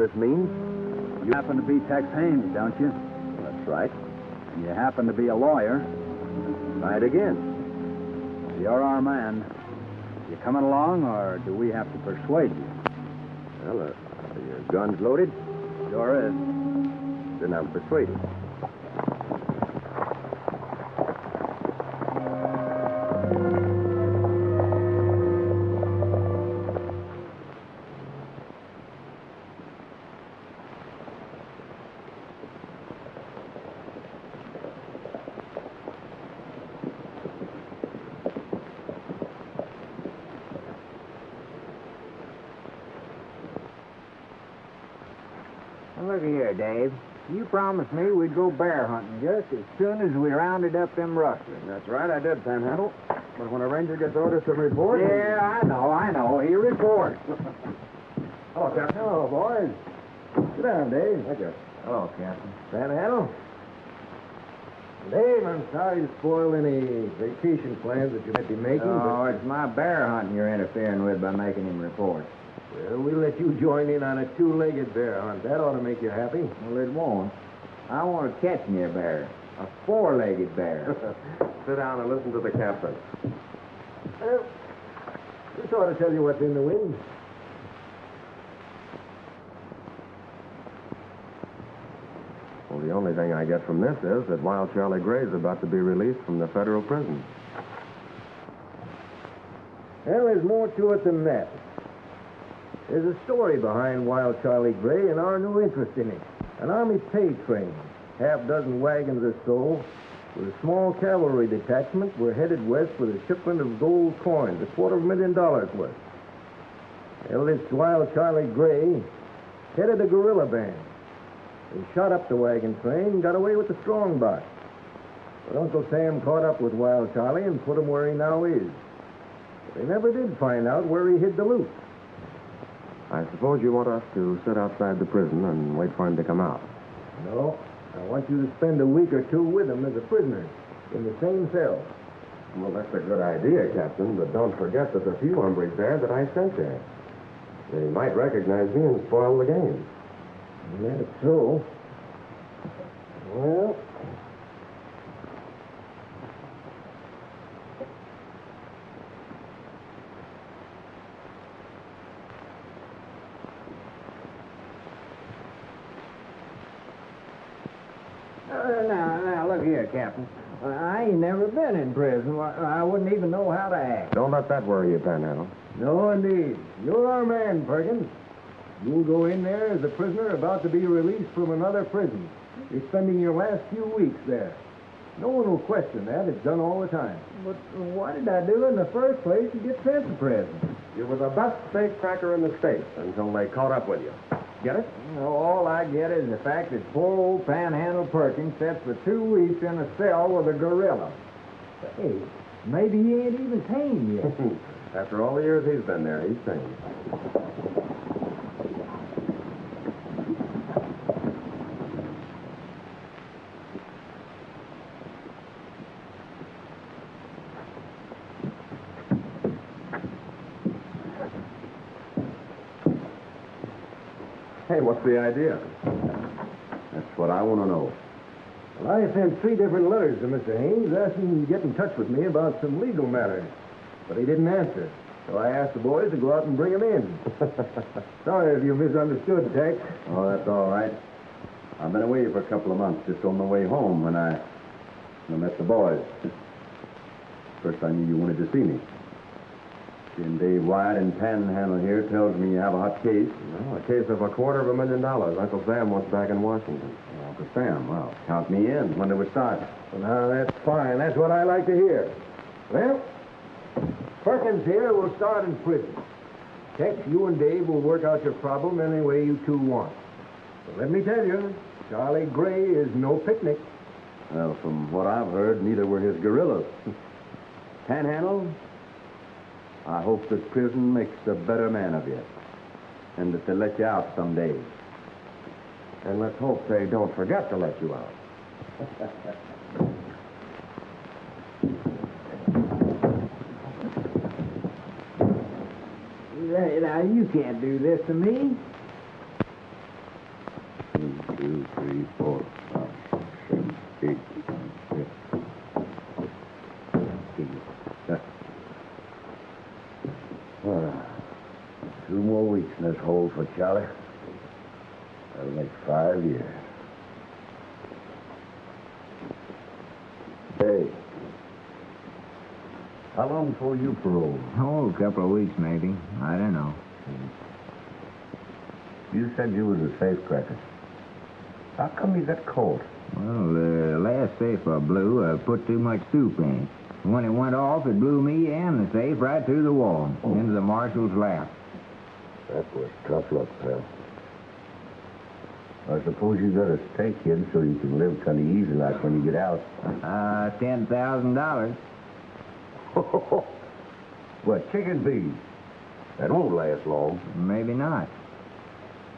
this means? You happen to be Tex Haynes, don't you? That's right. And you happen to be a lawyer. Try it again. You're our man. You coming along, or do we have to persuade you? Well, are your guns loaded? Sure is. Then I'm persuaded. Look here, Dave. You promised me we'd go bear hunting just as soon as we rounded up them rustlers. That's right, I did, Panhandle. But when a ranger gets orders to report... Yeah, I know. He reports. Hello, Captain. Hello, boys. Sit down, Dave. Thank you. Hello, Captain. Panhandle? Dave, I'm sorry to spoil any vacation plans that you might be making, Oh, it's my bear hunting you're interfering with by making him report. Well, we'll let you join in on a two-legged bear hunt. That ought to make you happy. Well, it won't. I want to catch me a bear. A four-legged bear. Sit down and listen to the captain. Well, this ought to tell you what's in the wind. Well, the only thing I get from this is that Wild Charlie Gray's about to be released from the federal prison. Well, there's more to it than that. There's a story behind Wild Charlie Gray and our new interest in it. An Army pay train, half-dozen wagons or so, with a small cavalry detachment were headed west with a shipment of gold coins, $250,000 worth. Well, this Wild Charlie Gray headed a guerrilla band. They shot up the wagon train and got away with the strong box. But Uncle Sam caught up with Wild Charlie and put him where he now is. But they never did find out where he hid the loot. I suppose you want us to sit outside the prison and wait for him to come out. No. I want you to spend a week or two with him as a prisoner in the same cell. Well, that's a good idea, Captain, but don't forget there's a few hombres there that I sent there. They might recognize me and spoil the game. That's so. Well... Now, look here, Captain. I ain't never been in prison. I wouldn't even know how to act. Don't let that worry you, Panhandle. No, indeed. You're our man, Perkins. You'll go in there as a prisoner about to be released from another prison. You're spending your last few weeks there. No one will question that. It's done all the time. But what did I do in the first place to get sent to prison? You were the best safecracker in the state until they caught up with you. Get it? All I get is the fact that poor old Panhandle Perkins sits for 2 weeks in a cell with a gorilla. Hey, maybe he ain't even tame yet. After all the years he's been there, he's tame. Hey, what's the idea? That's what I want to know. Well, I sent 3 different letters to Mr. Haynes asking him to get in touch with me about some legal matters. But he didn't answer. So I asked the boys to go out and bring him in. Sorry if you misunderstood, Tex. Oh, that's all right. I've been away for a couple of months, just on my way home when I met the boys. First I knew you wanted to see me. Seeing Dave Wyatt in Panhandle here tells me you have a hot case. Well, a case of $250,000. Uncle Sam wants back in Washington. Uncle Sam, well, count me in. When do we start? Well, now, that's fine. That's what I like to hear. Well, Perkins here will start in prison. Tex, you and Dave will work out your problem any way you two want. But let me tell you, Charlie Gray is no picnic. Well, from what I've heard, neither were his gorillas. Panhandle, I hope that prison makes a better man of you, and that they let you out someday. And let's hope they don't forget to let you out. Now, you can't do this to me. more weeks in this hole for Charlie. That'll make 5 years. Hey. How long before you parole? Oh, a couple of weeks, maybe. I don't know. You said you was a safecracker. How come you got caught? Well, the last safe I blew, I put too much soup in it. When it went off, it blew me and the safe right through the wall, into the marshal's lap. That was tough luck, pal. I suppose you got a stake in so you can live kind of easy like when you get out. $10,000. What, chicken feed? That won't last long. Maybe not.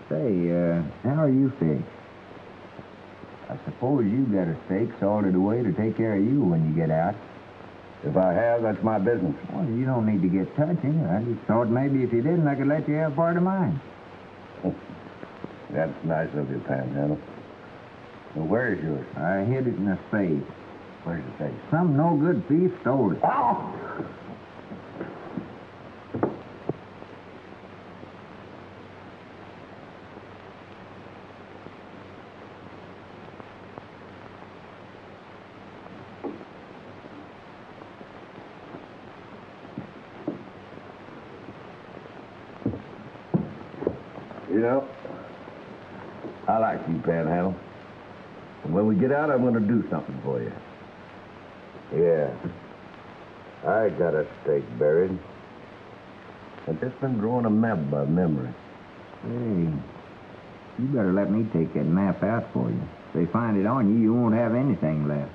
Say, how are you fixed? I suppose you got a stake sorted away to take care of you when you get out. If I have, that's my business. Well, you don't need to get touching. I just thought maybe if you didn't, I could let you have part of mine. That's nice of you, Panhandle. Well, where's yours? I hid it in a safe. Where's the safe? Some no-good thief stole it. Oh! You know, I like you, Panhandle. And when we get out, I'm going to do something for you. Yeah. I got a stake buried. I've just been drawing a map by memory. Hey, you better let me take that map out for you. If they find it on you, you won't have anything left.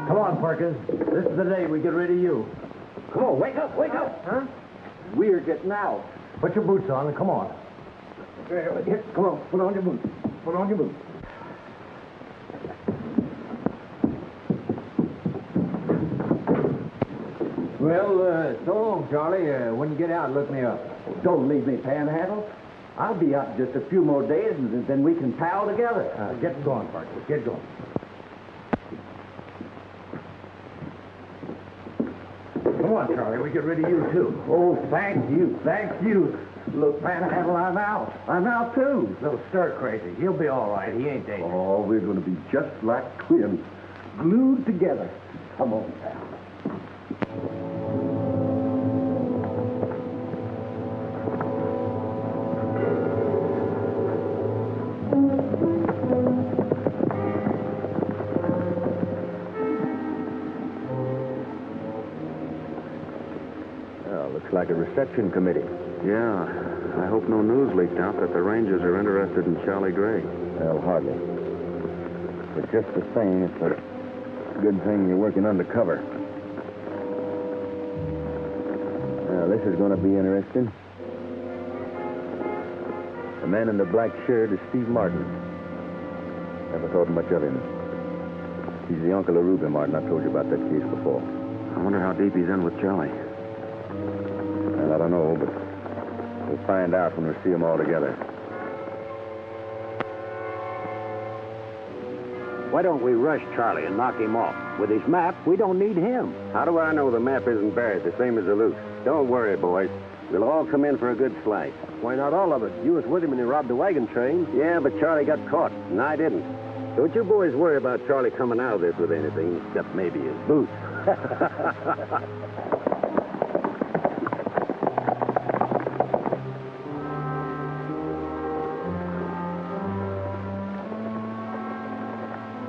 Come on, Perkins. This is the day we get rid of you. Come on, wake up, wake up. Huh? We're getting out. Put your boots on and come on. Here, come on, put on your boots. Put on your boots. Well, so long, Charlie. When you get out, look me up. Don't leave me, Panhandle. I'll be out in just a few more days, and then we can pal together. Get going, Perkins. Get going. Come on, Charlie. We get rid of you, too. Oh, thank you, thank you. Look, Panhandle, I'm out. I'm out, too. Little stir crazy. He'll be all right. He ain't dangerous. Oh, we're going to be just like twins, glued together. Come on, pal. Looks like a reception committee. Yeah, I hope no news leaked out that the Rangers are interested in Charlie Gray. Well, hardly. But just the same, it's a good thing you're working undercover. Now, this is going to be interesting. The man in the black shirt is Steve Martin. Never thought much of him. He's the uncle of Ruby Martin. I've told you about that case before. I wonder how deep he's in with Charlie. Well, I don't know, but we'll find out when we see them all together. Why don't we rush Charlie and knock him off? With his map, we don't need him. How do I know the map isn't buried the same as the loot? Don't worry, boys. We'll all come in for a good slice. Why not all of it? You was with him when he robbed the wagon train. Yeah, but Charlie got caught, and I didn't. Don't you boys worry about Charlie coming out of this with anything, except maybe his boots.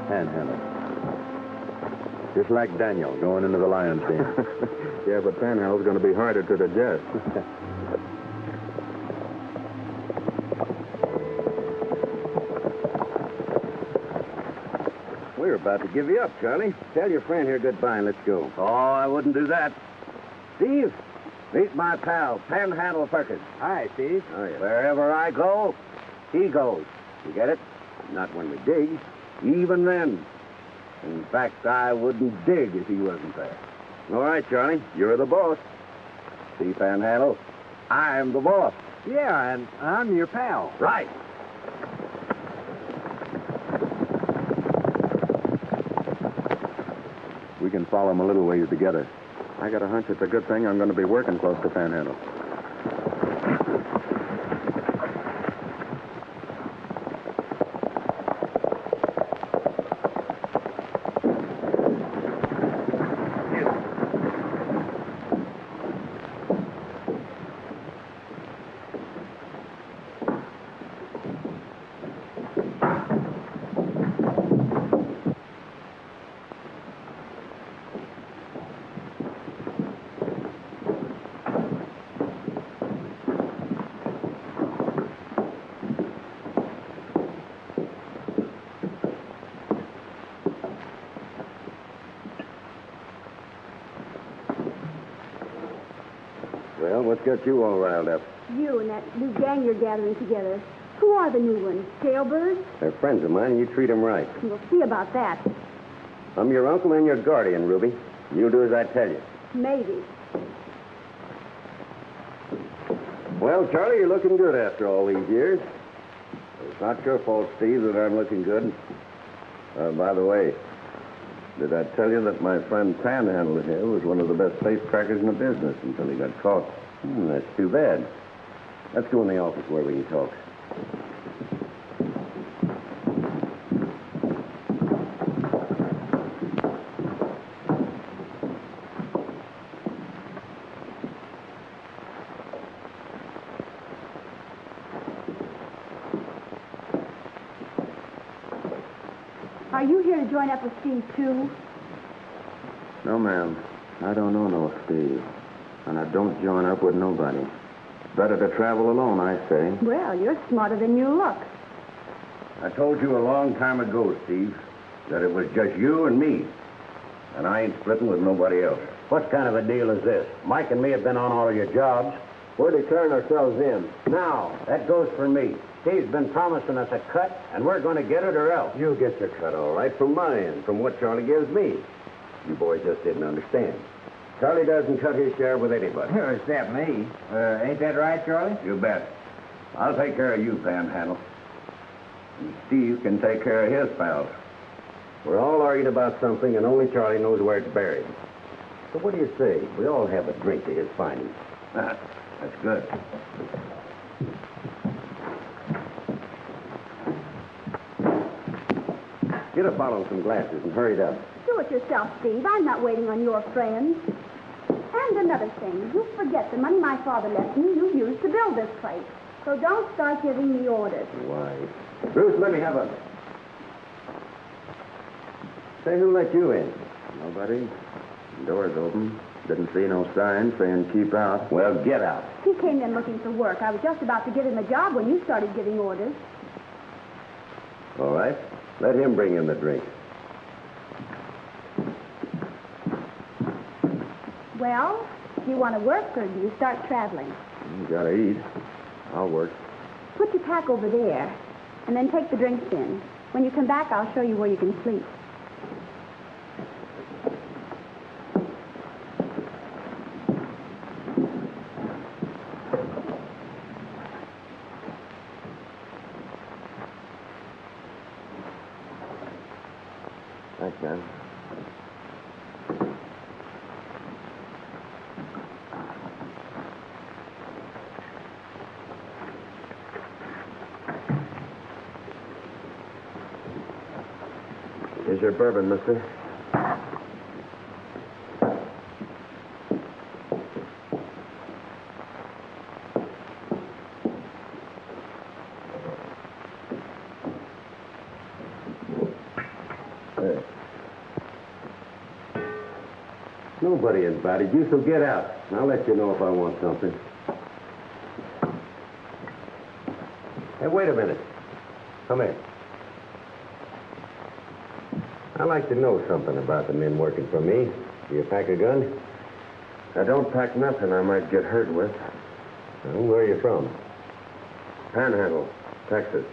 Panhandle. Just like Daniel going into the lion's den. Yeah, but Panhandle's going to be harder to digest. We're about to give you up, Charlie. Tell your friend here goodbye and let's go. Oh, I wouldn't do that. Steve, meet my pal, Panhandle Perkins. Hi, Steve. Oh, yeah. Wherever I go, he goes. You get it? Not when we dig. Even then. In fact, I wouldn't dig if he wasn't there. All right, Charlie, you're the boss. See, Panhandle, I'm the boss. Yeah, and I'm your pal. Right. We can follow him a little ways together. I got a hunch it's a good thing I'm going to be working close to Panhandle. Well, what's got you all riled up? You and that new gang you're gathering together. Who are the new ones? Jailbirds? They're friends of mine, and you treat them right. We'll see about that. I'm your uncle and your guardian, Ruby. You do as I tell you. Maybe. Well, Charlie, you're looking good after all these years. It's not your fault, Steve, that I'm looking good. By the way, did I tell you that my friend Panhandle here was one of the best safecrackers in the business until he got caught? That's too bad. Let's go in the office where we can talk. Are you here to join up with Steve, too? No, ma'am. I don't know no Steve. And I don't join up with nobody. Better to travel alone, I say. Well, you're smarter than you look. I told you a long time ago, Steve, that it was just you and me. And I ain't splitting with nobody else. What kind of a deal is this? Mike and me have been on all of your jobs. We're declaring ourselves in. Now, that goes for me. Steve's been promising us a cut, and we're going to get it or else. You'll get your cut, all right, from my end, from what Charlie gives me. You boys just didn't understand. Charlie doesn't cut his share with anybody. Except me. Ain't that right, Charlie? You bet. I'll take care of you, Panhandle. And Steve can take care of his pals. We're all arguing about something, and only Charlie knows where it's buried. So what do you say? We all have a drink to his findings. That's good. Get a bottle and some glasses and hurry it up. Do it yourself, Steve. I'm not waiting on your friends. And another thing, you forget the money my father left me you used to build this place. So don't start giving me orders. Why? Bruce, let me have a... Say, who let you in? Nobody. Door's open. Didn't see no sign saying keep out. Well, get out. He came in looking for work. I was just about to give him a job when you started giving orders. All right. Let him bring in the drink. Well, do you want to work or do you start traveling? You gotta eat. I'll work. Put your pack over there and then take the drinks in. When you come back, I'll show you where you can sleep. Thanks, man. Here's your bourbon, mister. Nobody invited you, so get out. I'll let you know if I want something. Hey, wait a minute. Come here. I'd like to know something about the men working for me. Do you pack a gun? I don't pack nothing I might get hurt with. Well, where are you from? Panhandle, Texas.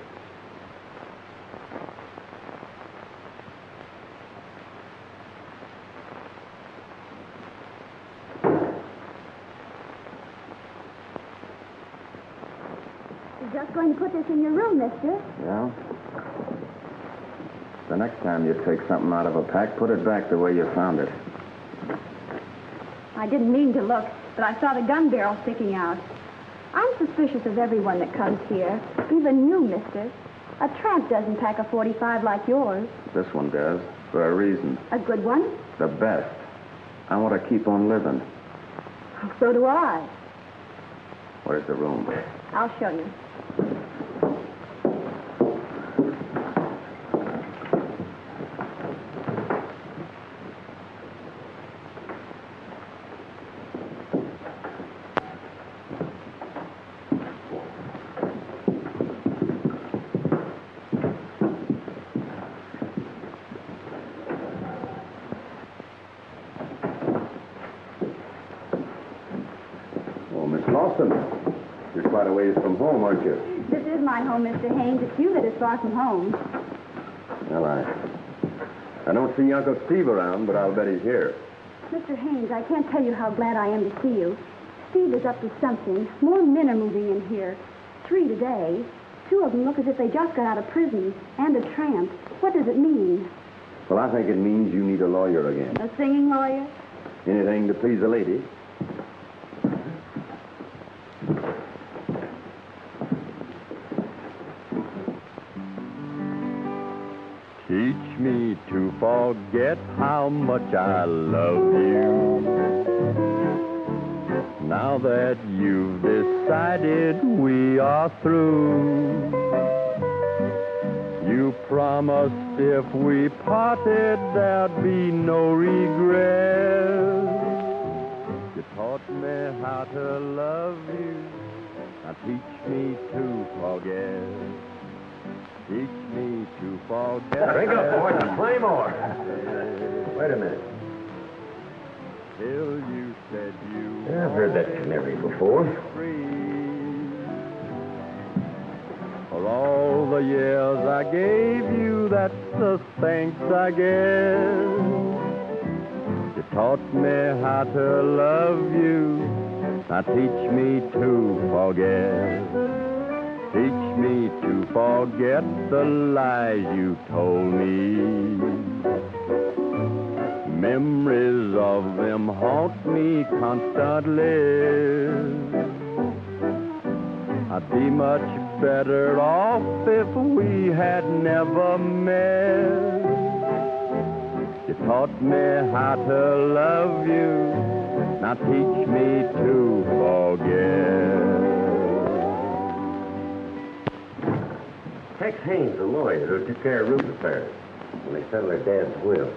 You're just going to put this in your room, mister. Yeah? The next time you take something out of a pack, put it back the way you found it. I didn't mean to look, but I saw the gun barrel sticking out. I'm suspicious of everyone that comes here, even you, mister. A tramp doesn't pack a 45 like yours. This one does, for a reason. A good one? The best. I want to keep on living. So do I. Where's the room? I'll show you. Lawson, you're quite a ways from home, aren't you? This is my home, Mr. Haynes. It's you that is far from home. Well, I don't see Uncle Steve around, but I'll bet he's here. Mr. Haynes, I can't tell you how glad I am to see you. Steve is up to something. More men are moving in here. 3 today. 2 of them look as if they just got out of prison. And a tramp. What does it mean? Well, I think it means you need a lawyer again. A singing lawyer? Anything to please a lady. Teach me to forget how much I love you. Now that you've decided we are through, you promised if we parted there'd be no regret. You taught me how to love you. Now teach me to forget. Teach me to forget. Drink up, boys, and play more. Wait a minute. Till you said you Yeah, I've heard that canary before. free. For all the years I gave you, that's the thanks I guess. You taught me how to love you. Now teach me to forget. Teach me to forget the lies you told me. Memories of them haunt me constantly. I'd be much better off if we had never met. You taught me how to love you. Now teach me to forget. Tex Haynes, the lawyer who took care of Ruth's affairs when they settled her dad's will.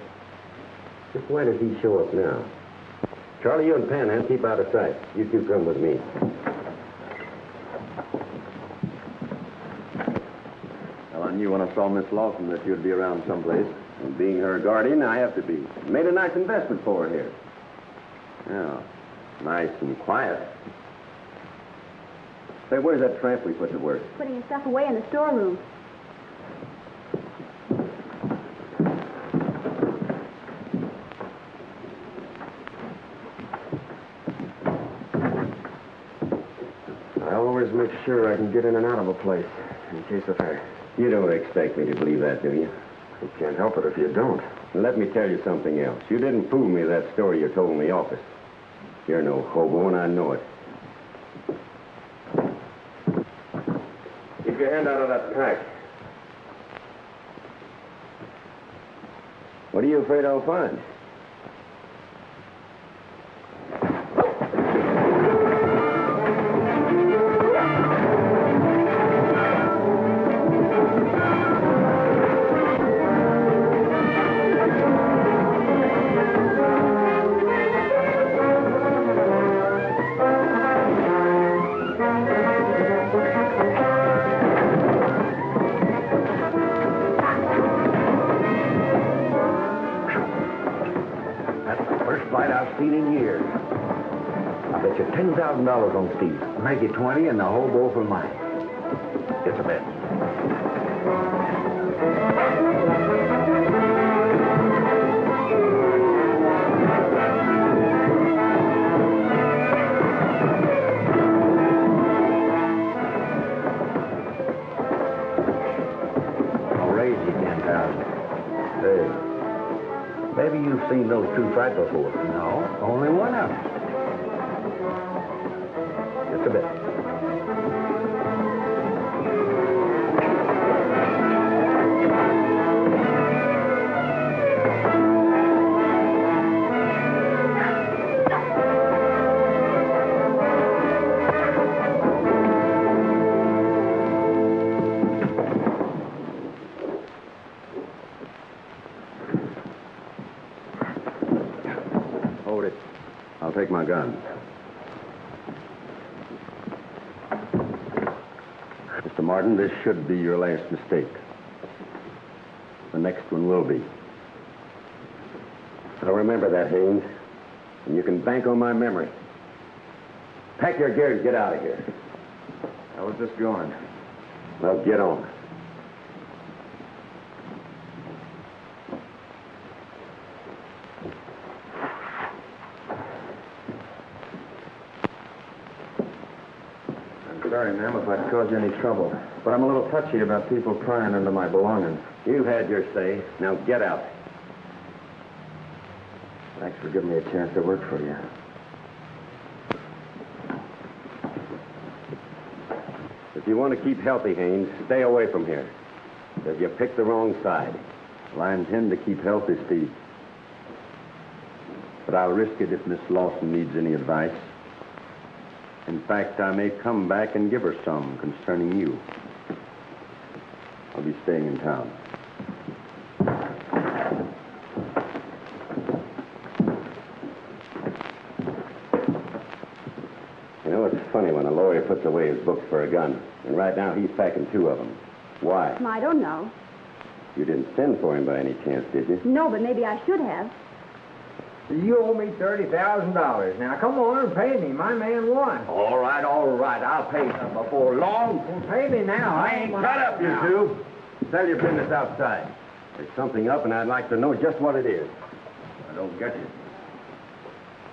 Just why does he show up now? Charlie, you and Panhandle keep out of sight. You two come with me. Well, I knew when I saw Miss Lawson that you'd be around someplace. And being her guardian, I have to be. Made a nice investment for her here. Yeah, nice and quiet. Say, where's that tramp we put to work? Putting his stuff away in the storeroom. I always make sure I can get in and out of a place in case of fire. You don't expect me to believe that, do you? You can't help it if you don't. Let me tell you something else. You didn't fool me that story you told in the office. You're no hobo, and I know it. Keep your hand out of that pack. What are you afraid I'll find? Seen in years. I bet you $10,000 on Steve. Make it 20 and the whole bowl for mine. It's a bet. I'll raise you 10,000. Hey. Maybe you've seen those two fight before. No, only one of them. Just a bit. I'll take my gun. Mr. Martin, this should be your last mistake. The next one will be. I'll remember that, Haynes. And you can bank on my memory. Pack your gear and get out of here. I was just going. Well, get on. Sorry, ma'am, if I've caused you any trouble. But I'm a little touchy about people prying into my belongings. You've had your say. Now get out. Thanks for giving me a chance to work for you. If you want to keep healthy, Haynes, stay away from here. Because you picked the wrong side. Well, I intend to keep healthy, Steve. But I'll risk it if Miss Lawson needs any advice. In fact, I may come back and give her some concerning you. I'll be staying in town. You know, it's funny when a lawyer puts away his books for a gun. And right now, he's packing 2 of them. Why? I don't know. You didn't send for him by any chance, did you? No, but maybe I should have. You owe me $30,000. Now, come on and pay me. My man won. All right. I'll pay you before long. Well, pay me now. I ain't Shut up, you two. Sell your business outside. There's something up, and I'd like to know just what it is. I don't get you.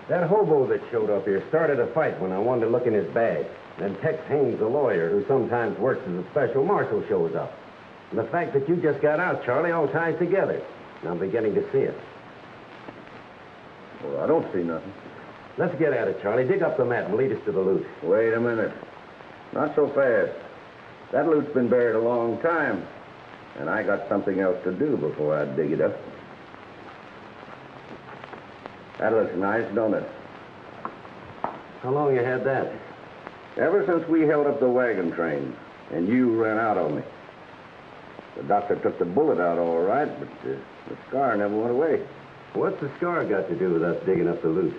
That hobo that showed up here started a fight when I wanted to look in his bag. Then Tex Haynes, the lawyer, who sometimes works as a special marshal, shows up. And the fact that you just got out, Charlie, all ties together. And I'm beginning to see it. Well, I don't see nothing. Let's get at it, Charlie. Dig up the map and lead us to the loot. Wait a minute. Not so fast. That loot's been buried a long time. And I got something else to do before I dig it up. That looks nice, don't it? How long you had that? Ever since we held up the wagon train, and you ran out on me. The doctor took the bullet out all right, but the scar never went away. What's the scar got to do with us digging up the loot?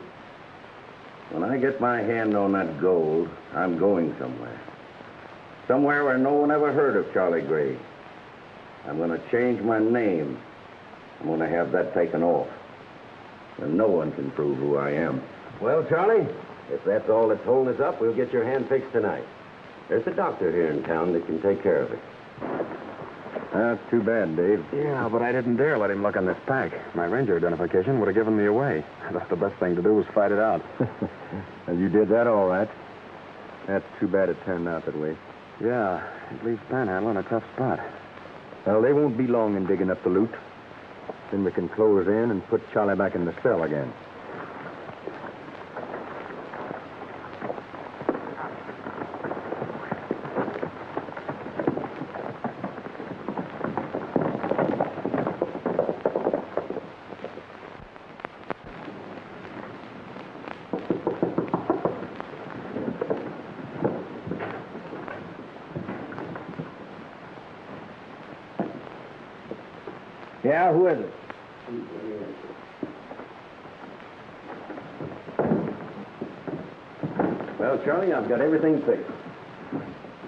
When I get my hand on that gold, I'm going somewhere. Somewhere where no one ever heard of Charlie Gray. I'm going to change my name. I'm going to have that taken off. And no one can prove who I am. Well, Charlie, if that's all that's holding us up, we'll get your hand fixed tonight. There's a doctor here in town that can take care of it. That's too bad, Dave. Yeah, but I didn't dare let him look on this pack. My ranger identification would have given me away. The best thing to do was fight it out. And you did that all right. That's too bad it turned out that way. Yeah, it leaves Panhandle in a tough spot. Well, they won't be long in digging up the loot. Then we can close in and put Charlie back in the cell again. Yeah, who is it? Well, Charlie, I've got everything fixed.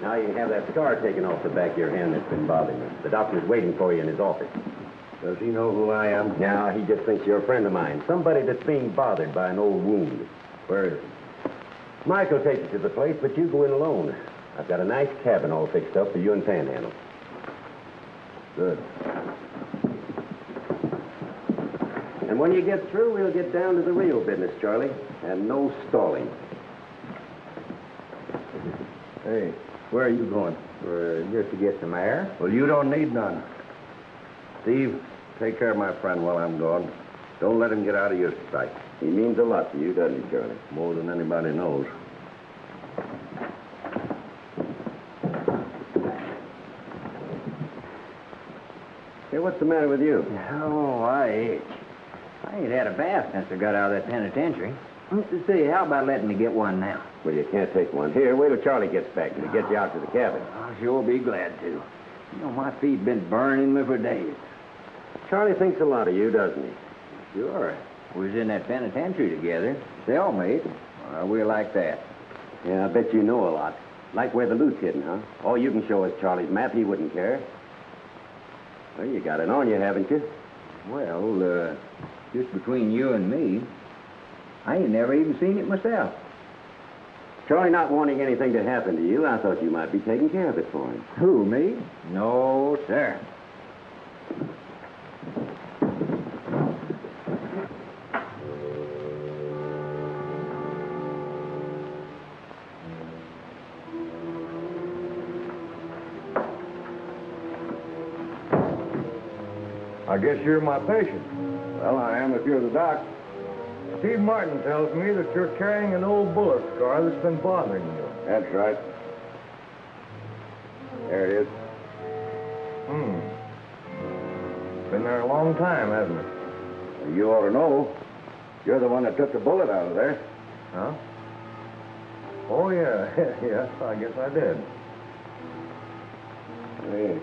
Now you can have that scar taken off the back of your hand that's been bothering you. The doctor's waiting for you in his office. Does he know who I am? Now, he just thinks you're a friend of mine. Somebody that's being bothered by an old wound. Where is he? Mike will take you to the place, but you go in alone. I've got a nice cabin all fixed up for you and Panhandle. Good. And when you get through, we'll get down to the real business, Charlie. And no stalling. Hey, where are you going? Just to get some air? Well, you don't need none. Steve, take care of my friend while I'm gone. Don't let him get out of your sight. He means a lot to you, doesn't he, Charlie? More than anybody knows. Hey, what's the matter with you? Oh, I itch. I ain't had a bath since I got out of that penitentiary. Say, how about letting me get one now? Well, you can't take one. Here, wait till Charlie gets back and he'll get you out to the cabin. I'll sure be glad to. You know, my feet been burning me for days. Charlie thinks a lot of you, doesn't he? Sure. We was in that penitentiary together. Cellmate. We're like that. Yeah, I bet you know a lot. Like where the loot's hidden, huh? All you can show us Charlie's map. He wouldn't care. Well, you got it on you, haven't you? Well, just between you and me, I ain't never even seen it myself. Charlie not wanting anything to happen to you, I thought you might be taking care of it for him. Who, me? No, sir. I guess you're my patient. Well, I am if you're the doc. Steve Martin tells me that you're carrying an old bullet scar that's been bothering you. That's right. There it is. Been there a long time, hasn't it? You ought to know. You're the one that took the bullet out of there. Huh? Oh, yeah. Yes, I guess I did. Hey,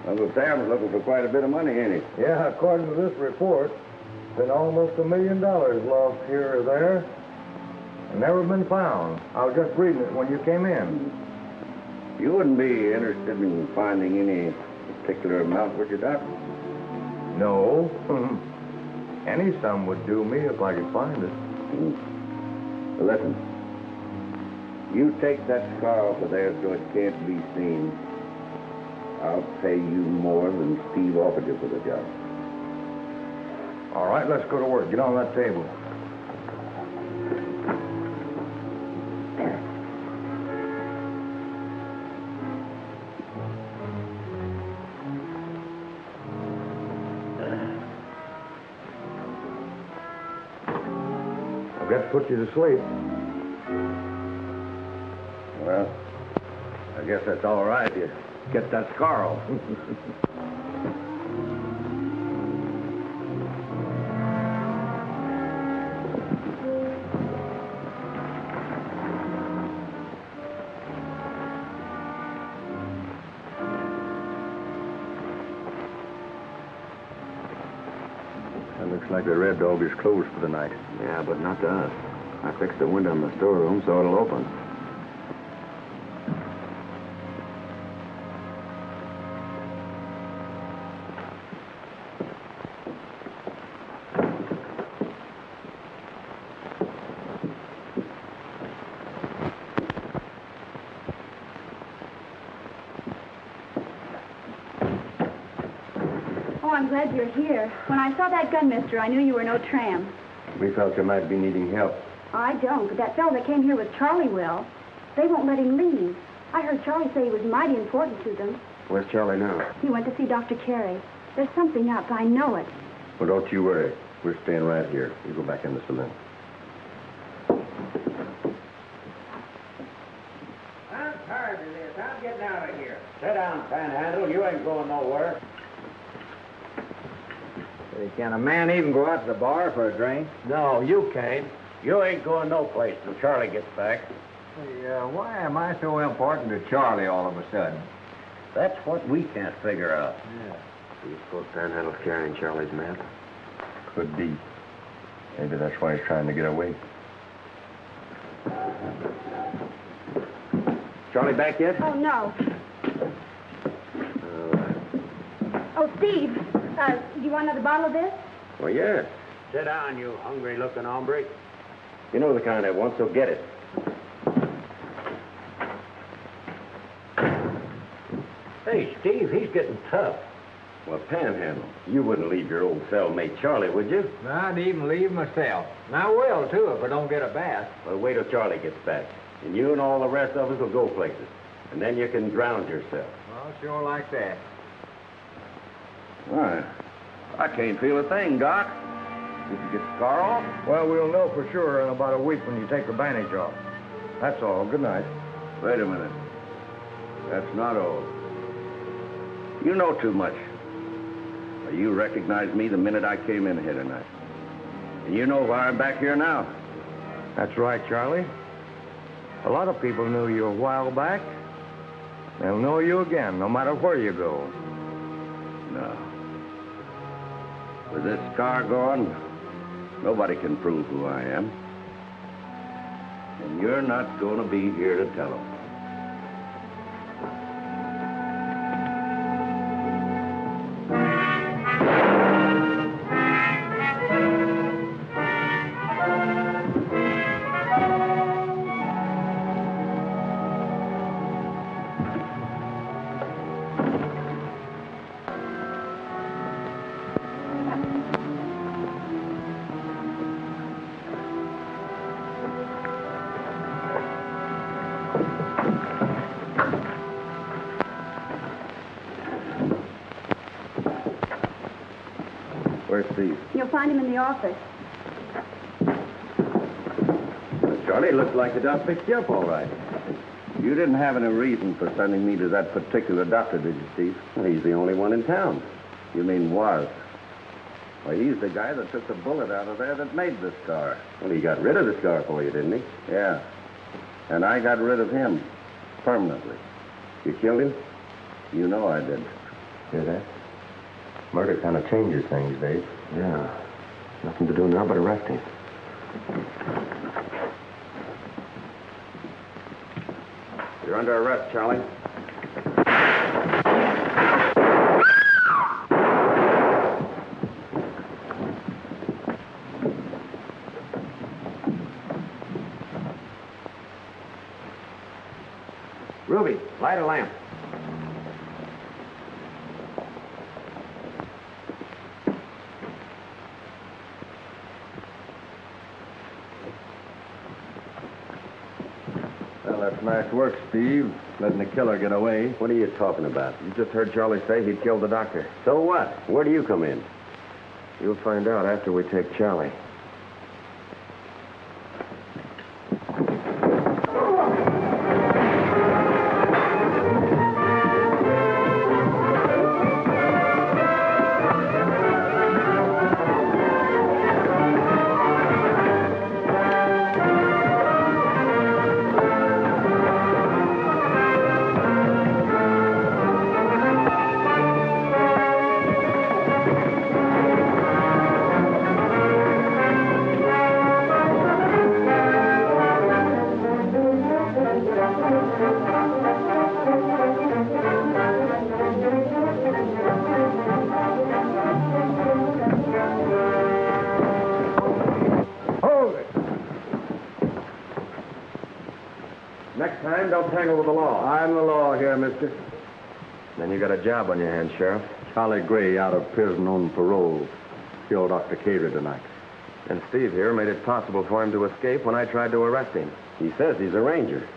Uncle Sam's looking for quite a bit of money, ain't he? Yeah, according to this report, been almost $1 million lost here or there and never been found. I was just reading it when you came in. You wouldn't be interested in finding any particular amount, would you, Doc? No. Any sum would do me if I could find it. Well, listen. You take that scar off of there so it can't be seen. I'll pay you more than Steve offered you for the job. All right, let's go to work. Get on that table. I've got to put you to sleep. Well, I guess that's all right. You get that scar off. It looks like the Red Dog is closed for the night. Yeah, but not to us. I fixed the window in the storeroom so it'll open. Oh, I'm glad you're here. When I saw that gun, mister, I knew you were no tramp. We felt you might be needing help. I don't, but that fellow that came here with Charlie will. They won't let him leave. I heard Charlie say he was mighty important to them. Where's Charlie now? He went to see Dr. Carey. There's something up. I know it. Well, don't you worry. We're staying right here. You go back in the cement. I'm tired of this. I'm getting out of here. Sit down, Panhandle. You ain't going nowhere. Can a man even go out to the bar for a drink? No, you can't. You ain't going no place till Charlie gets back. Hey, why am I so important to Charlie all of a sudden? That's what we can't figure out. Do you suppose Panhandle's carrying Charlie's map? Could be. Maybe that's why he's trying to get away. Charlie back yet? Oh, no. All right. Oh, Steve, do you want another bottle of this? Well, yes. Sit down, you hungry-looking hombre. You know the kind I want, so get it. Hey, Steve, he's getting tough. Well, Panhandle, you wouldn't leave your old cellmate Charlie, would you? I'd even leave myself. And I will, too, if I don't get a bath. Well, wait till Charlie gets back. And you and all the rest of us will go places. And then you can drown yourself. Well, sure like that. Why, I can't feel a thing, Doc. Did you get the car off? Well, we'll know for sure in about a week when you take the bandage off. That's all. Good night. Wait a minute. That's not all. You know too much. Well, you recognized me the minute I came in here tonight. And you know why I'm back here now. That's right, Charlie. A lot of people knew you a while back. They'll know you again, no matter where you go. No. With this car gone, nobody can prove who I am. And you're not going to be here to tell them. Where's Steve? You'll find him in the office. Well, Charlie, it looks like the doc picked you up all right. You didn't have any reason for sending me to that particular doctor, did you, Steve? Well, he's the only one in town. You mean was? Well, he's the guy that took the bullet out of there that made the scar. Well, he got rid of the scar for you, didn't he? Yeah. And I got rid of him. Permanently. You killed him? You know I did. Hear that? Murder kind of changes things, Dave. Yeah. Nothing to do now but arrest him. You're under arrest, Charlie. Ruby, light a lamp. Well, that's nice work, Steve. Letting the killer get away. What are you talking about? You just heard Charlie say he'd killed the doctor. So what? Where do you come in? You'll find out after we take Charlie. Next time, don't tangle with the law. I'm the law here, mister. Then you got a job on your hands, Sheriff. Charlie Gray out of prison on parole. Killed Dr. Cater tonight. And Steve here made it possible for him to escape when I tried to arrest him. He says he's a ranger.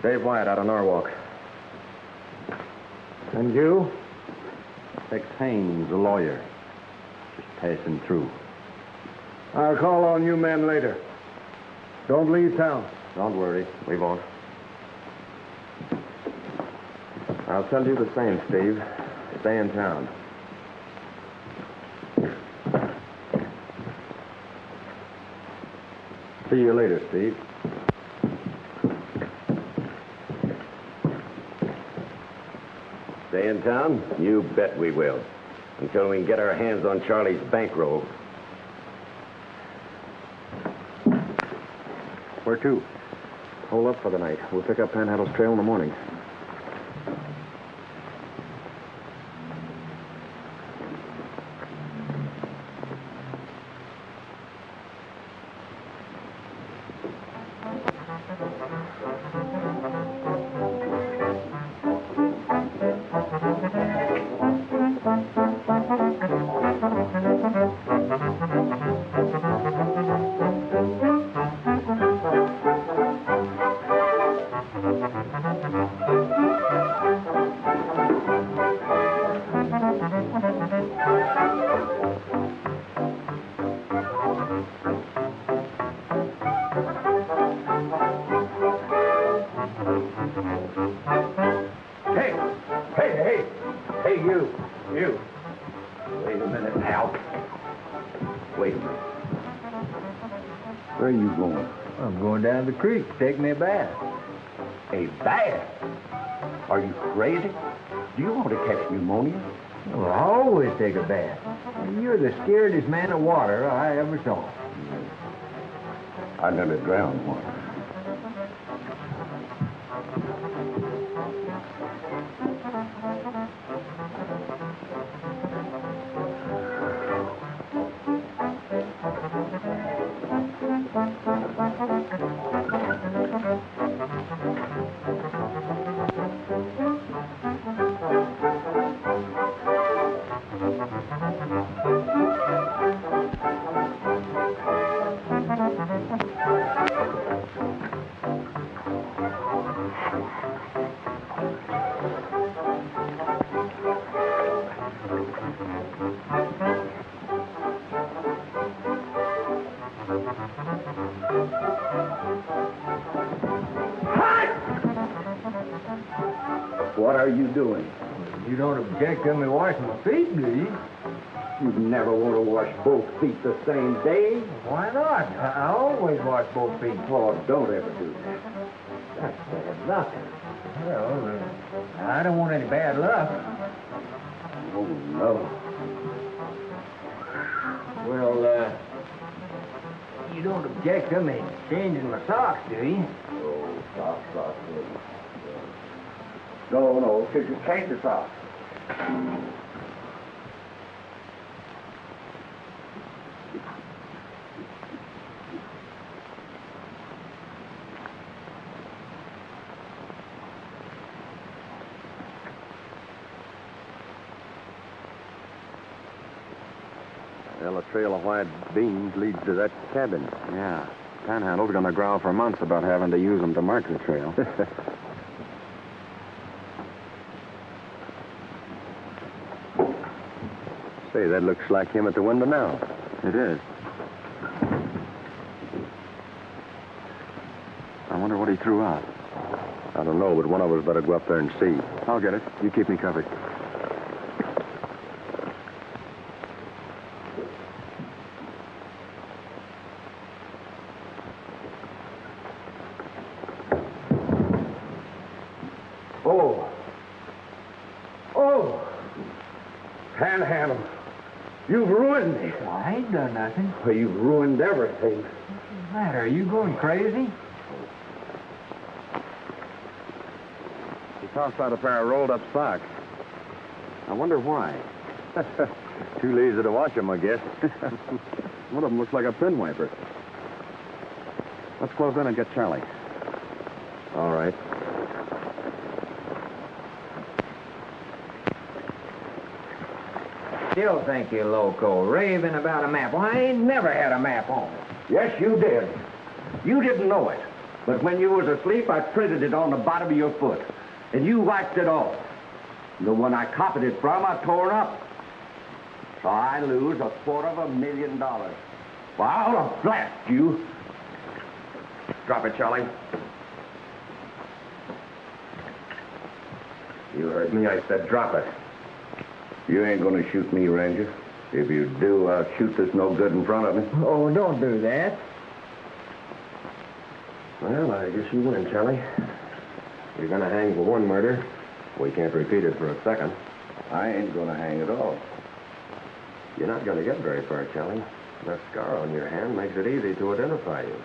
Dave Wyatt out of Norwalk. And you? Tex Haynes, a lawyer. Just passing through. I'll call on you men later. Don't leave town. Don't worry, we won't. I'll tell you the same, Steve. Stay in town. See you later, Steve. Dave? Stay in town? You bet we will. Until we can get our hands on Charlie's bankroll. Where to? Hold up for the night. We'll pick up Panhandle's trail in the morning. You. Wait a minute now. Wait a minute. Where are you going? I'm going down the creek to take me a bath. A bath? Are you crazy? Do you want to catch pneumonia? Well, I always take a bath. You're the scaredest man of water I ever saw. I never drowned once. What are you doing? You don't object to me washing my feet, do you? You'd never want to wash both feet the same day. Why not? I always wash both feet. Oh, don't ever do that. That's bad luck. Well, I don't want any bad luck. Oh, no. Well, you don't object to me changing my socks, do you? Oh, socks. No, because you change the socks. Well, a trail of white beans leads to that cabin. Yeah. Panhandle's gonna growl for months about having to use them to mark the trail. Say, that looks like him at the window now. It is. I wonder what he threw out. I don't know, but one of us better go up there and see. I'll get it. You keep me covered. Panhandle, you've ruined me. Well, I ain't done nothing. Well, you've ruined everything. What's the matter? Are you going crazy? He tossed out a pair of rolled-up socks. I wonder why. Too lazy to wash them, I guess. One of them looks like a pin wiper. Let's close in and get Charlie. All right. Still think you're loco, raving about a map. Well, I ain't never had a map on. Yes, you did. You didn't know it. But when you was asleep, I printed it on the bottom of your foot. And you wiped it off. The one I copied it from, I tore up. So I lose $250,000. Well, I ought to blast you. Drop it, Charlie. You heard me. I said drop it. You ain't going to shoot me, Ranger. If you do, I'll shoot this no good in front of me. Oh, don't do that. Well, I guess you win, Charlie. You're going to hang for one murder. We can't repeat it for a second. I ain't gonna hang at all. You're not going to get very far, Charlie. That scar on your hand makes it easy to identify you.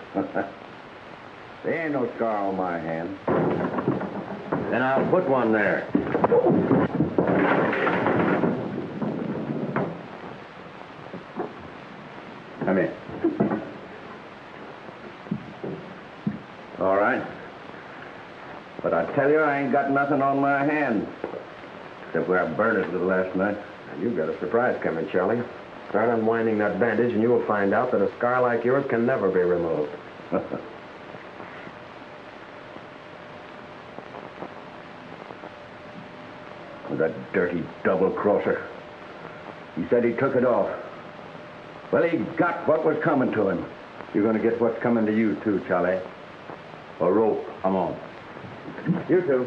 There ain't no scar on my hand. Then I'll put one there. Come here. All right. But I tell you, I ain't got nothing on my hand. Except where I burned it last night. You've got a surprise coming, Charlie. Start unwinding that bandage, and you will find out that a scar like yours can never be removed. That dirty double-crosser. He said he took it off. Well, he got what was coming to him. You're going to get what's coming to you, too, Charlie. A rope. Come on. You too.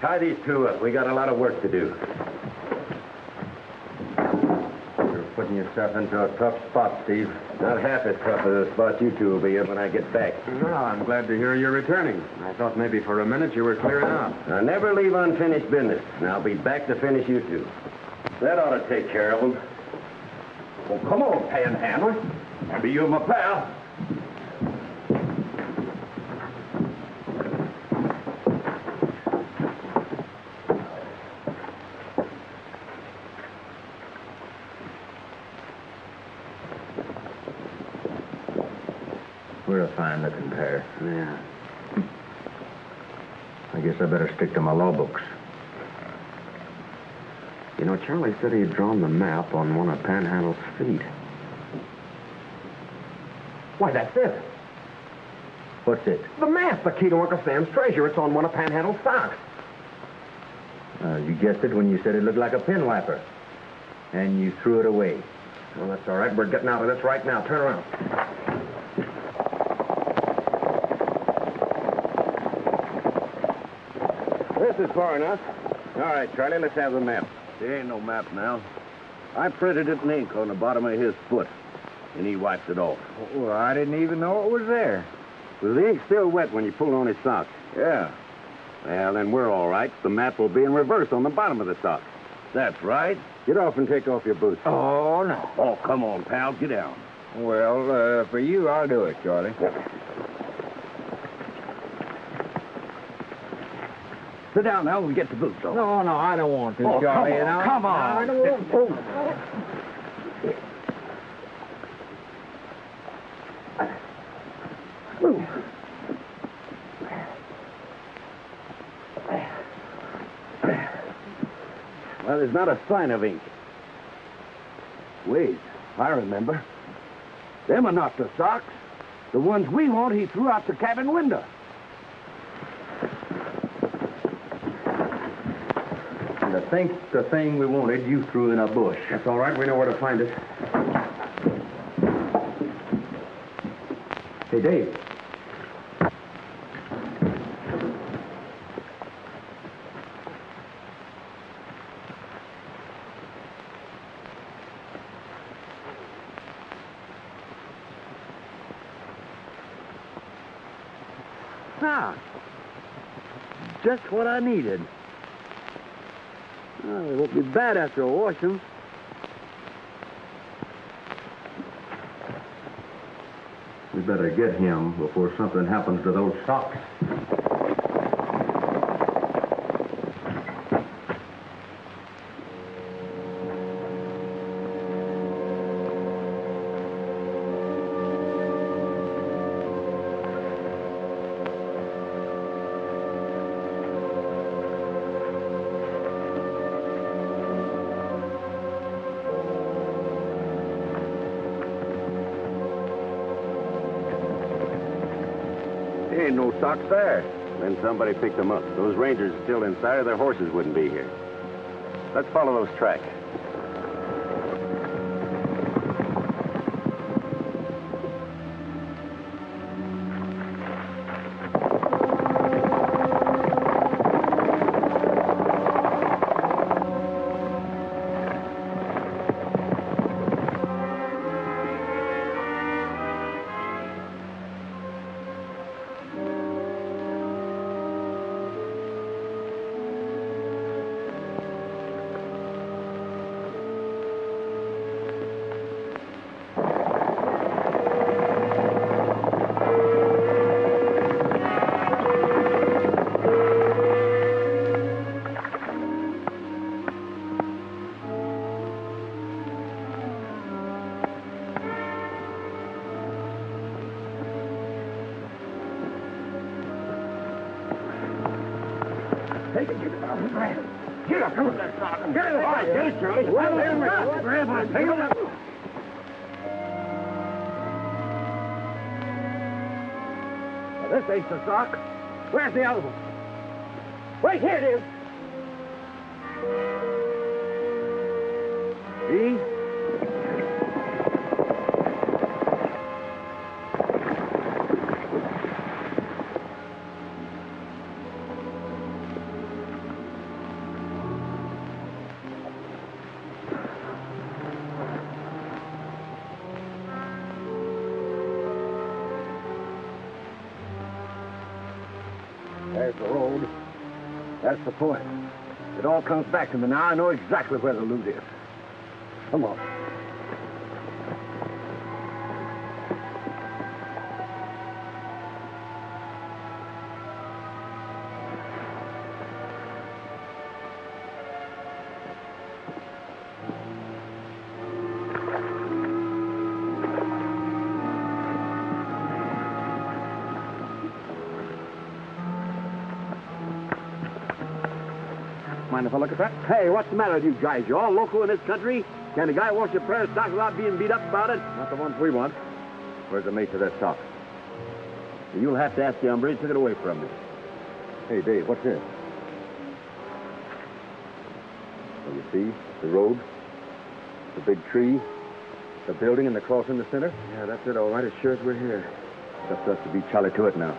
Tie these two up. We got a lot of work to do. You're putting yourself into a tough spot, Steve. Not half as tough as the spot you two will be in when I get back. Well, I'm glad to hear you're returning. I thought maybe for a minute you were clearing out. I never leave unfinished business, and I'll be back to finish you two. That ought to take care of him. Well, come on, panhandler. I'll be you my pal. We're a fine-looking pair. Yeah. I guess I better stick to my law books. You know, Charlie said he'd drawn the map on one of Panhandle's feet. Why, that's it. What's it? The map, the key to Uncle Sam's treasure. It's on one of Panhandle's socks. You guessed it when you said it looked like a pin lapper. And you threw it away. Well, that's all right. We're getting out of this right now. Turn around. This is far enough. All right, Charlie, let's have the map. There ain't no map now. I printed it in ink on the bottom of his foot, and he wiped it off. Well, I didn't even know it was there. Was the ink still wet when you pulled on his sock? Yeah. Well, then we're all right. The map will be in reverse on the bottom of the sock. That's right. Get off and take off your boots. Oh, no. Oh, come on, pal. Get down. Well, for you, I'll do it, Charlie. Sit down now. We'll get the boots off. No, I don't want to, Oh, Charlie. come on. I don't want to. Well, there's not a sign of ink. Wait, I remember. Them are not the socks. The ones we want, he threw out the cabin window. And I think the thing we wanted, you threw in a bush. That's all right. We know where to find it. Hey, Dave. Ah, just what I needed. Oh, it won't be bad after I wash them. We better get him before something happens to those socks. There ain't no socks there. Then somebody picked them up. Those rangers are still inside or their horses wouldn't be here. Let's follow those tracks. Get up, come on, that sock. Get it, all right, get it, Charlie. Grab on, take it up. This ain't the sock. Where's the other one? Wait, here it is. See? There's the road. That's the point. It all comes back to me now. I know exactly where the loot is. Come on. Mind if I look at that? Hey, what's the matter with you guys? You all local in this country? Can a guy wash a pair of socks without being beat up about it? Not the ones we want. Where's the mate to that sock? You'll have to ask the hombre who took it away from me. Hey, Dave, what's this? Well, you see, the road, the big tree, the building, and the cross in the center? Yeah, that's it, all right. As sure as we're here. It's up to us to beat Charlie to it now.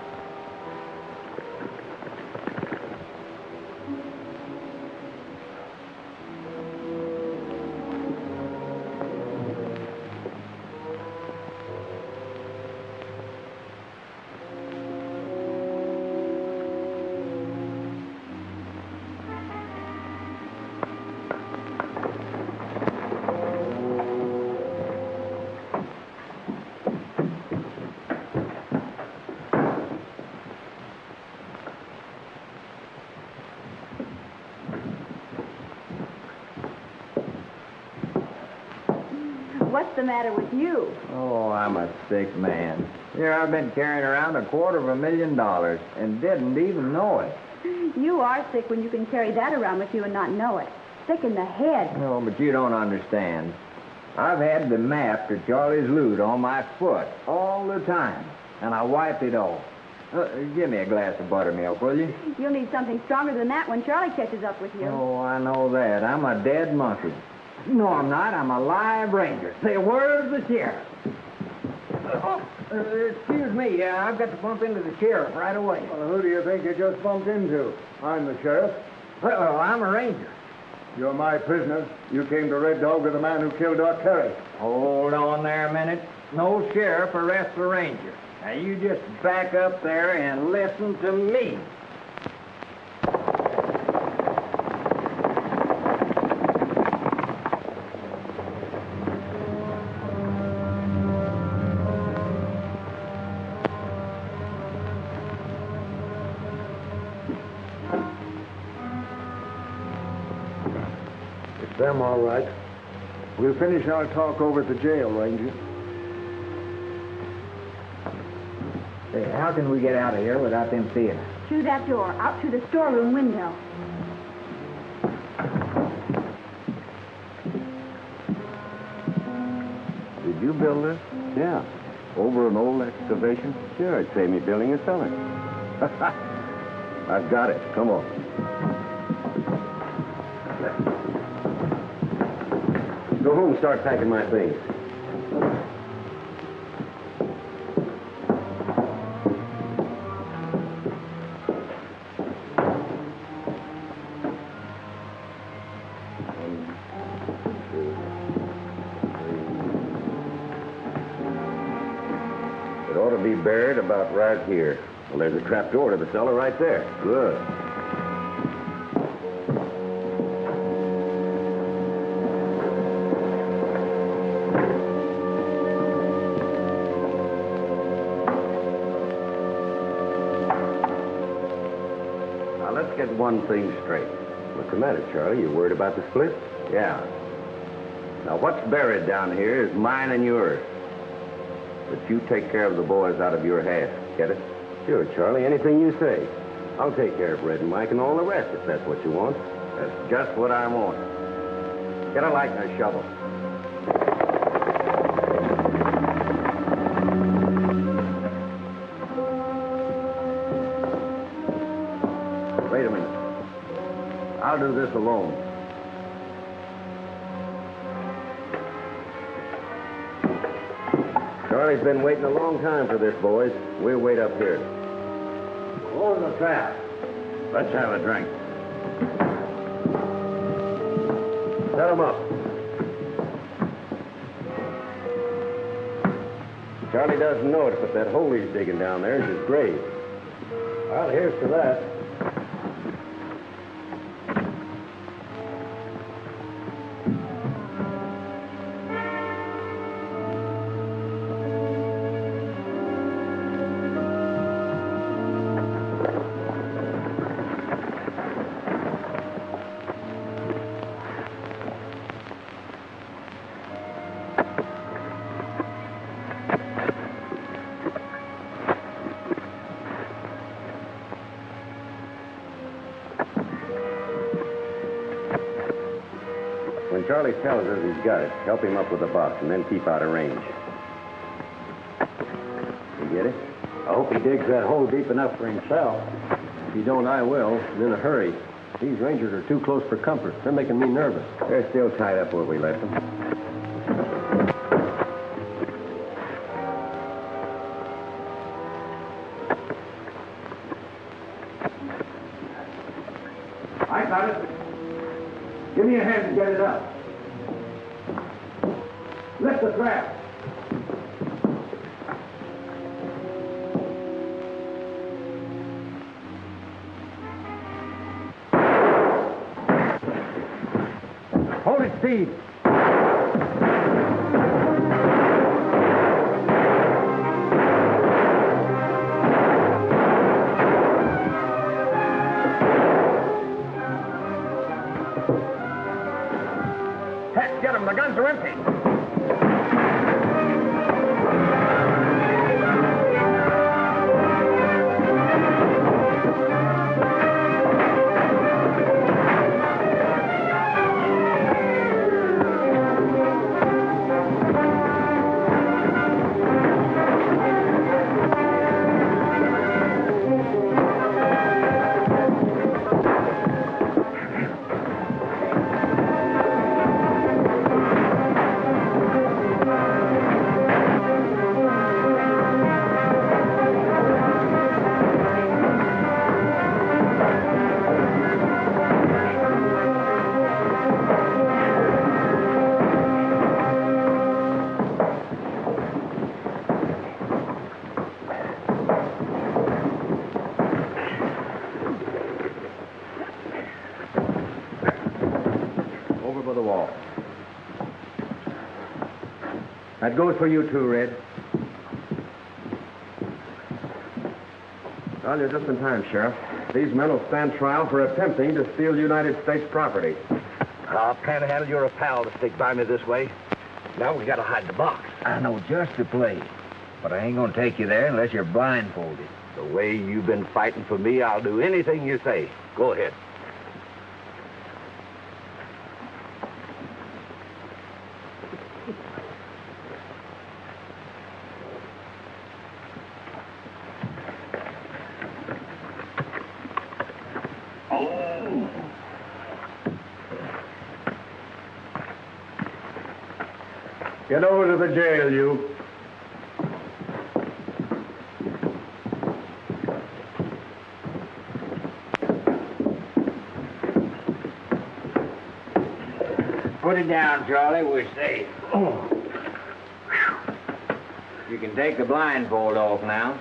What's the matter with you? Oh, I'm a sick man. Here I've been carrying around $250,000 and didn't even know it. You are sick when you can carry that around with you and not know it. Sick in the head. No, but you don't understand. I've had the map to Charlie's loot on my foot all the time, and I wiped it off. Give me a glass of buttermilk, will you? You'll need something stronger than that when Charlie catches up with you. Oh, I know that. I'm a dead monkey. No, I'm not. I'm a live ranger. Say, where's the sheriff? Excuse me. I've got to bump into the sheriff right away. Well, who do you think you just bumped into? I'm the sheriff. Well, I'm a ranger. You're my prisoner. You came to Red Dog with the man who killed Doc Terry. Hold on there a minute. No sheriff arrests a ranger. Now, you just back up there and listen to me. It's them, all right. We'll finish our talk over at the jail, Ranger. Say, how can we get out of here without them seeing us? Through that door, out through the storeroom window. Did you build this? Yeah. Over an old excavation? Sure, it'd save me building a cellar. I've got it. Come on. Go home and start packing my things. It ought to be buried about right here. Well, there's a trap door to the cellar right there. Good. Now, let's get one thing straight. What's the matter, Charlie? You worried about the split? Yeah. Now, what's buried down here is mine and yours. But you take care of the boys out of your half. Get it? Sure, Charlie. Anything you say. I'll take care of Red and Mike and all the rest if that's what you want. That's just what I want. Get a light and a shovel. Wait a minute. I'll do this alone. Charlie's been waiting a long time for this, boys. We'll wait up here. Close the trap. Let's have a drink. Set 'em up. Charlie doesn't know it, but that hole he's digging down there is his grave. Well, here's to that. When Charlie tells us he's got it, help him up with the box and then keep out of range. You get it? I hope he digs that hole deep enough for himself. If he don't, I will, and in a hurry. These rangers are too close for comfort. They're making me nervous. They're still tied up where we left them. I got it. Give me a hand to get it up. Lift the trap. Hold it, Steve. Heck, get him. The guns are empty. Over the wall. That goes for you too, Red. Well, you're just in time, Sheriff. These men will stand trial for attempting to steal United States property. Panhandle, you're a pal to stick by me this way. Now we gotta hide the box. I know just the place, but I ain't gonna take you there unless you're blindfolded. The way you've been fighting for me, I'll do anything you say. Go ahead. Get over to the jail, you. Put it down, Charlie. We're safe. You can take the blindfold off now.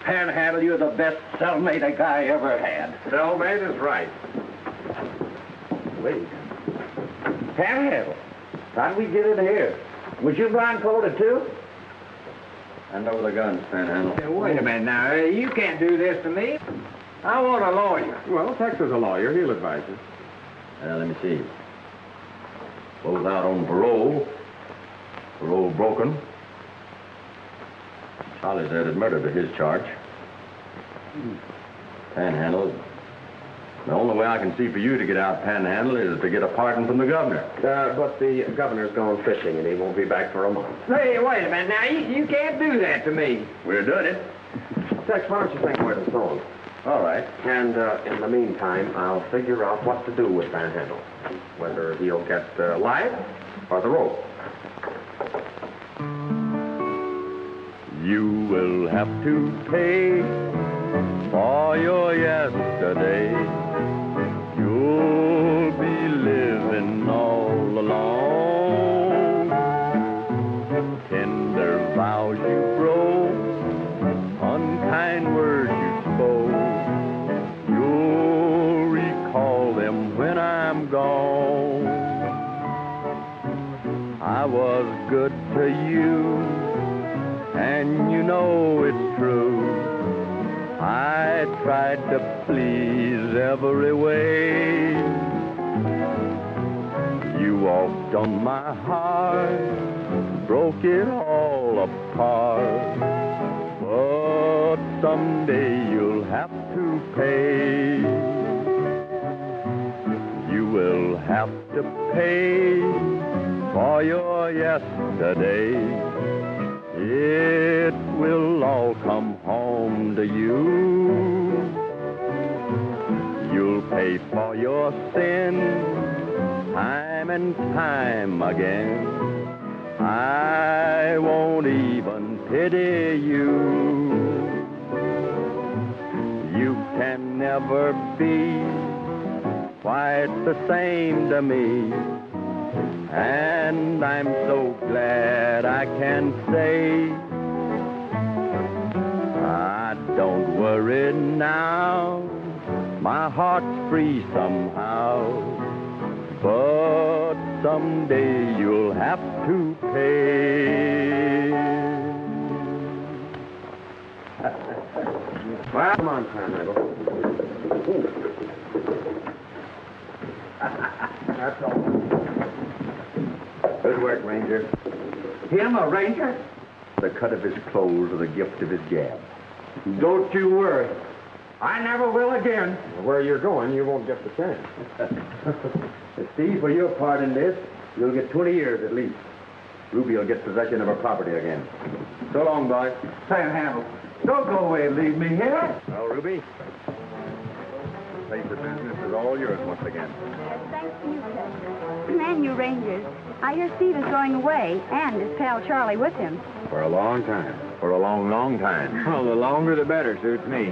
Panhandle, you're the best cellmate a guy ever had. Cellmate is right. Wait. Panhandle, how did we get in here? Was you blindfolded too? Hand over the guns, Panhandle. Hey, wait a minute now. You can't do this to me. I want a lawyer. Well, Texas a lawyer. He'll advise you. Let me see. Both out on parole. Parole broken. Charlie's added murder to his charge. Panhandle. The only way I can see for you to get out, Panhandle, is to get a pardon from the governor. But the governor's gone fishing, and he won't be back for a month. Hey, wait a minute now. You can't do that to me. We're doing it. Tex, why don't you think where to throw him? All right. And in the meantime, I'll figure out what to do with Panhandle. Whether he'll get life or the rope. You will have to pay for your yesterday. You'll be living all alone. Tender vows you broke, unkind words you spoke. You'll recall them when I'm gone. I was good to you, and you know it's true. I tried to please every way. You walked on my heart, broke it all apart. But someday you'll have to pay. You will have to pay for your yesterday. It will all come home to you. You'll pay for your sin time and time again. I won't even pity you. You can never be quite the same to me. And I'm so glad I can say I don't worry now. My heart's free somehow. But someday you'll have to pay. Well, come on, Panhandle. That's all. Good work, Ranger. Him, a ranger? The cut of his clothes or the gift of his gab. Don't you worry. I never will again. Where you're going, you won't get the chance. Steve, for your part in this, you'll get 20 years at least. Ruby will get possession of her property again. So long, boy. Panhandle, don't go away and leave me here. Well, Ruby, the place of business is all yours once again. Yes, thanks to you, Ted. And you Rangers. I hear Steve is going away, and his pal Charlie with him. For a long time. For a long, long time. Well, the longer the better suits me.